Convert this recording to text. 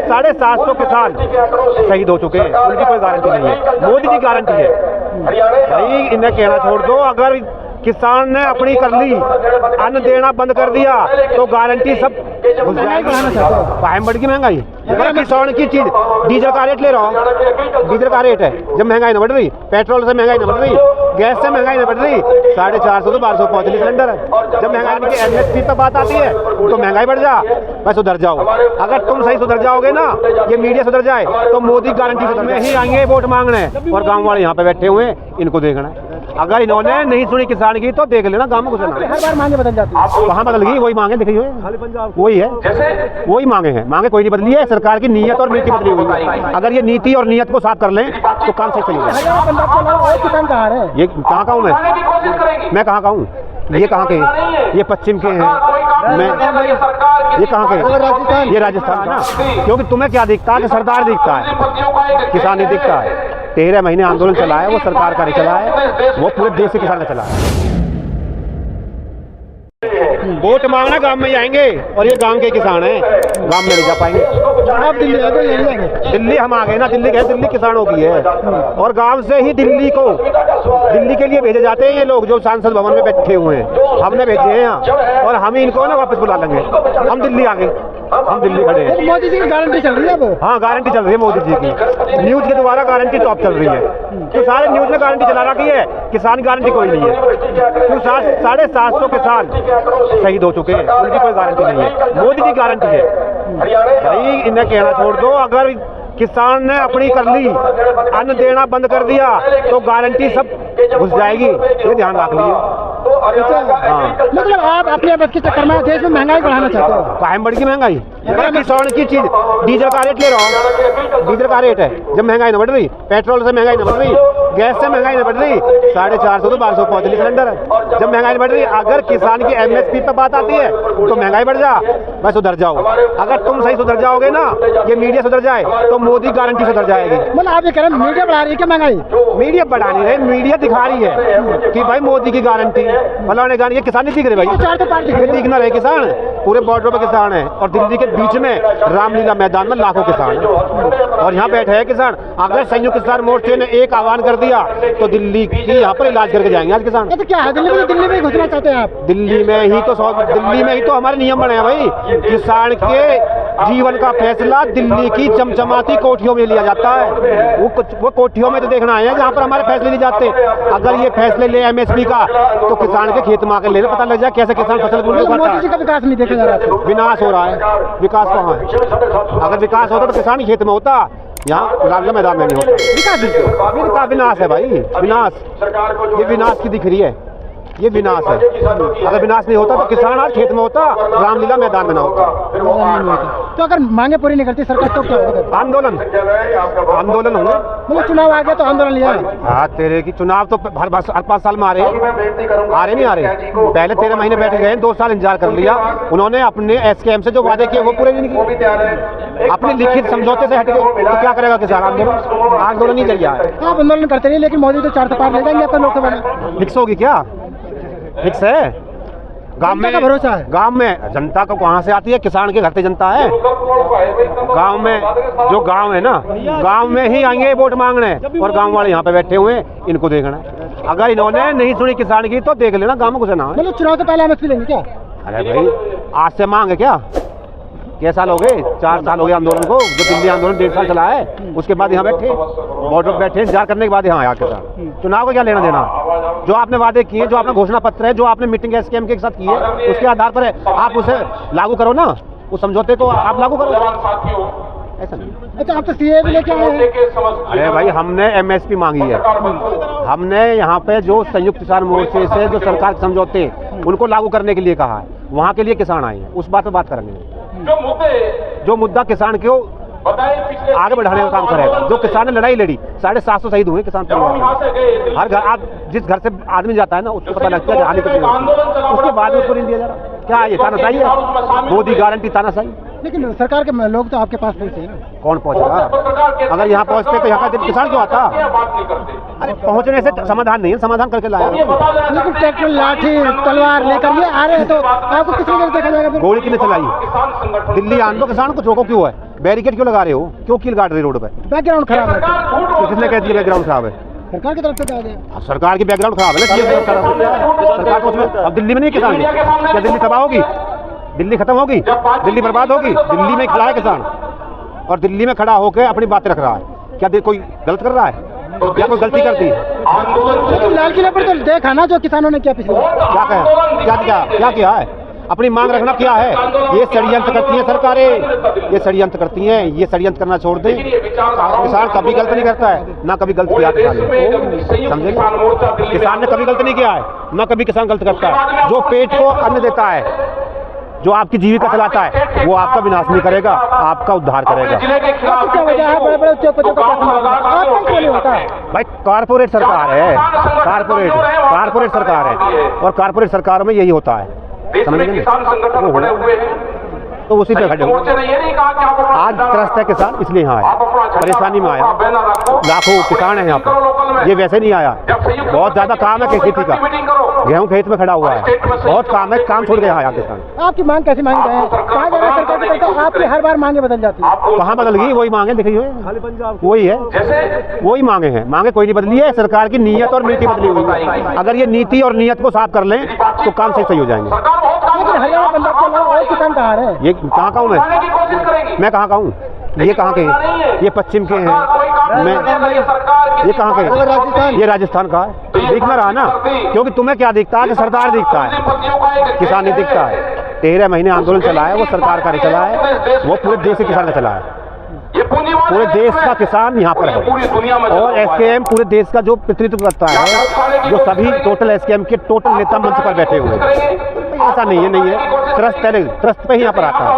750 किसान शहीद हो चुके हैं, उनकी कोई गारंटी नहीं है, मोदी की गारंटी है भाई। इन्हें कहना छोड़ दो, अगर किसान ने अपनी कर ली, अन्न देना बंद कर दिया तो गारंटी सब घुस जाएगी। काहे बढ़ गई महंगाई? अगर किसान की चीज, डीजल का रेट ले रहा हूँ, डीजल का रेट है, जब महंगाई न बढ़ रही, पेट्रोल से महंगाई न बढ़ रही, गैस से महंगाई न बढ़ रही, 450 से 1200 पहुंच रही सिलेंडर है। जब महंगाई की MSP पे बात आती है तो महंगाई बढ़ जा, भाई सुधर जाओ। अगर तुम सही सुधर जाओगे ना, ये मीडिया सुधर जाए तो मोदी गारंटी सुधर में ही आएंगे वोट मांगने, और गाँव वाले यहाँ पे बैठे हुए हैं, इनको देखना है। अगर इन्होंने नहीं सुनी किसान की तो देख लेना गाँव में घुसना। हर बार मांगे बदल जाती है, वहाँ बदल गई, वही मांगे दिखी हुई, वही है, वही मांगे हैं। मांगे कोई नहीं बदली है, सरकार की नीयत और नीति बदली हुई है। अगर ये नीति और नीयत को साफ कर लें तो काम सही चलेगा। ये कहाँ का हूँ मैं कहाँ का हूँ? ये कहाँ के हैं? ये पश्चिम के हैं, मैं ये कहाँ के? ये राजस्थान ना। क्योंकि तुम्हें क्या दिखता है कि सरदार दिखता है, किसान नहीं दिखता है। 13 महीने आंदोलन चला है, वो सरकार का नहीं चला है, वो पूरे देश से किसान का चला है। वोट मांगना गांव में ही आएंगे, और ये गांव के किसान हैं, गांव में नहीं जा पाएंगे। आप दिल्ली आ गए? दिल्ली हम आ गए ना, दिल्ली गए, दिल्ली किसानों की है, और गांव से ही दिल्ली के लिए भेजे जाते हैं ये लोग जो सांसद भवन में बैठे हुए हैं, हमने भेजे हैं यहाँ, और हम ही इनको ना वापस बुला लेंगे। हम दिल्ली आ गए, हम दिल्ली खड़े हैं। मोदी जी की गारंटी चल रही है अब? हाँ, गारंटी चल रही है मोदी जी की, न्यूज के द्वारा गारंटी टॉप चल रही है। तो सारे न्यूज ने गारंटी चला रखी है, किसान गारंटी कोई नहीं है। तो 750 किसान शहीद हो चुके हैं, उनकी कोई गारंटी नहीं है, मोदी की गारंटी है भाई। इन्हें कहना छोड़ दो, अगर किसान ने अपनी कर ली, अन्न देना बंद कर दिया तो गारंटी सब घुस जाएगी, ये ध्यान रख लीजिए। हाँ। मतलब आप अपने बस के चक्कर में देश में महंगाई बढ़ाना चाहते हो? काहे बढ़ गई महंगाई? अगर किसान की चीज, डीजल का रेट ले रहा हूँ, डीजल का रेट है, जब महंगाई न बढ़ रही, पेट्रोल से महंगाई न बढ़ रही, गैस से महंगाई न बढ़ रही, 450 से 1200 पहुंच रही सिलेंडर है। जब महंगाई बढ़ रही, अगर किसान की MSP पे बात आती है तो महंगाई बढ़ जा, भाई सुधर जाओ। अगर तुम सही सुधर जाओगे ना, ये मीडिया सुधर जाए तो मोदी गारंटी सुधर जाएगी। मतलब आप ये कह रहे हैं मीडिया बढ़ा रही है क्या महंगाई? मीडिया बढ़ा नहीं रही, मीडिया दिखा रही है कि भाई मोदी की गारंटी, फलाने गारंटी, ये किसान नहीं दिख रहे भाई, दिख ना रहे किसान, पूरे बॉर्डर पे किसान है, और दिल्ली के बीच में रामलीला मैदान में लाखों किसान है, और यहाँ बैठे हैं किसान। अगर संयुक्त किसान मोर्चे ने एक आह्वान कर दिया तो दिल्ली की यहाँ पर इलाज करके जाएंगे आज किसान। तो क्या है, दिल्ली में घुसना चाहते हैं आप? दिल्ली में ही तो हमारे नियम बने हैं भाई। किसान के जीवन का फैसला दिल्ली की चमचमाती कोठियों में लिया जाता है, वो कोठियों में तो देखना है जहाँ पर हमारे फैसले नहीं जाते। अगर ये फैसले ले MSP का तो किसान के खेत में आकर लेना, पता लग जाए कैसे किसान फसल मोदी जी का विकास नहीं देखा जा रहा, विनाश हो रहा है। विकास कहाँ है? अगर विकास होता तो किसान खेत में होता, यहाँ रामलीला मैदान में नहीं होता। विकास विनाश है भाई, विनाश, ये विनाश की दिख रही है, ये विनाश है। अगर विनाश नहीं होता तो किसान आज खेत में होता, रामलीला मैदान में ना होता। तो अगर मांगे पूरी नहीं करती सरकार तो क्या होगा? आंदोलन होंगे। मतलब चुनाव आ गया तो आंदोलन लिया? हाँ, तेरे की चुनाव तो हर 5 साल में आ रहे नहीं आ रहे। पहले 13 महीने बैठ गए, 2 साल इंतजार कर लिया उन्होंने, अपने SKM से जो वादे किए वो पूरे नहीं किए, अपने लिखित समझौते से हट गए, तो क्या करेगा किसान? आंदोलन ही चल गया है। आप आंदोलन करते रहिए, लेकिन मोदी तो 4 से 5 ले जाएंगे अपने लोकसभा में। फिक्स होगी क्या? फिक्स है? गांव में का भरोसा है? गांव में जनता को कहाँ से आती है? किसान के घर से जनता है। गांव में जो गांव है ना, गांव में ही आएंगे वोट मांगने, और गांव वाले यहाँ पे बैठे हुए हैं, इनको देखना है। अगर इन्होंने नहीं सुनी किसान की तो देख लेना गांव में घुसना है। मतलब चुनाव से पहले MSP लेंगे क्या? अरे भाई, आज से मांगे क्या? साल हो गए? 4 साल हो गए आंदोलन को, जो दिल्ली आंदोलन 1.5 साल चला है, उसके बाद यहाँ बैठे, बॉर्डर बैठे, इंतजार करने के बाद यहाँ आया किसान। चुनाव को क्या लेना देना? जो आपने वादे किए, जो आपने घोषणा पत्र है, जो आपने मीटिंग SKM के साथ की है, उसके आधार पर आप उसे लागू करो ना, उस समझौते को आप लागू करो। ऐसा नहीं। अच्छा, आप तो CAA भी लेके आए हैं? अरे भाई, हमने MSP मांगी है, हमने यहाँ पे जो संयुक्त किसान मोर्चे से जो सरकार के समझौते उनको लागू करने के लिए कहा है, वहाँ के लिए किसान आए हैं, उस बात पर बात करेंगे। जो मुद्दा किसान को आगे बढ़ाने का काम करेगा, जो किसान ने लड़ाई लड़ी, 750 शहीद हुए किसान परिवार। हर घर, आप जिस घर से आदमी जाता है ना, उसको पता लगता है हानि कितनी, उसके बाद उसको ऋण दिया जा रहा। क्या ये तानाशाही है? मोदी गारंटी तानाशाही। लेकिन सरकार के लोग तो आपके पास पहुंचे ना। कौन पहुंचेगा? अगर यहाँ पहुंचते तो यहाँ का किसान क्यों आता? अरे पहुंचने से समाधान नहीं है, समाधान करके लाया। लेकिन ट्रैक्टर, लाठी, तलवार लेकर ये आ रहे हैं तो आपको किस तरह देखा जाएगा? गोली किसने चलाई? दिल्ली आंदोलन किसान को रोको क्यों है? बैरिकेड क्यों लगा रहे हो, क्यों कील काट रहे हो रोड पे? बैकग्राउंड खराब है, तो किसने कह दिया बैकग्राउंड खराब है? सरकार की तरफ से कहा गया। सरकार की बैकग्राउंड खराब है ना, ये सरकार को उसमें। अब दिल्ली में नहीं किसान है क्या? दिल्ली तबाह होगी, दिल्ली खत्म होगी, दिल्ली बर्बाद होगी? दिल्ली में खड़ा है किसान और दिल्ली में खड़ा होकर अपनी बातें रख रहा है। क्या कोई गलत कर रहा है या कोई गलती करती है? लेकिन लाल किले पर तो देखा ना जो किसानों ने किया पिछले क्या कहा, क्या किया है? अपनी मांग रखना क्या है? ये षड्यंत्र करती हैं सरकारें, ये षड्यंत्र करती हैं। ये षड्यंत्र करना छोड़ दें। किसान कभी गलत नहीं करता है, ना कभी गलत किया किसान ने, समझे? किसान ने कभी गलत नहीं किया है, ना कभी किसान गलत करता है। जो पेट को अन्न देता है, जो आपकी जीविका चलाता है, वो आपका विनाश नहीं करेगा, आपका उद्धार करेगा। क्या वजह है बड़े बड़े उद्योगपतियों को आपका क्यों नहीं होता? भाई कारपोरेट सरकार है, कारपोरेट सरकार है और कारपोरेट सरकार में यही होता है, समझ गए? तो उसी पे खड़े हो। आज त्रस्त है किसान, इसलिए यहाँ आया, परेशानी में आया। लाखों किसान है यहाँ पर, ये वैसे नहीं आया। बहुत ज्यादा काम है खेती का, गेहूं खेत में खड़ा हुआ है, बहुत काम है, काम छोड़ के यहाँ आया किसान। आपकी मांग कैसी मांग रहे हैं? कहा जा रहा है सरकार की तरफ से आपकी हर बार मांगे बदल जाती है। कहाँ बदल गई? वही मांगे दिख रही है, वही है, वही मांगे हैं। मांगे कोई नहीं बदली है, सरकार की नीयत और नीति बदली हुई है। अगर ये नीति और नीयत को साफ कर लें तो काम सही हो जाएंगे। लेकिन हरियाणा पंजाब के अलावा और किसान कहाँ रहे? ये कहाँ का हूँ मैं कहाँ का हूँ? ये कहाँ के हैं? ये पश्चिम के हैं। मैं ये कहाँ के हैं? ये राजस्थान का है। दिख ना रहा ना, क्योंकि तुम्हें क्या दिखता है कि सरदार दिखता है, किसान नहीं दिखता है। 13 महीने आंदोलन चला है, वो सरकार का नहीं चला है, वो पूरे देश के किसान का चला है। पूरे देश का किसान यहाँ पर है और एसकेएम पूरे देश का जो प्रतिनिधित्व करता है, जो सभी टोटल एसकेएम के टोटल नेता मंच पर बैठे हुए हैं। ऐसा नहीं है, त्रस्त पे ही यहाँ पर आता है।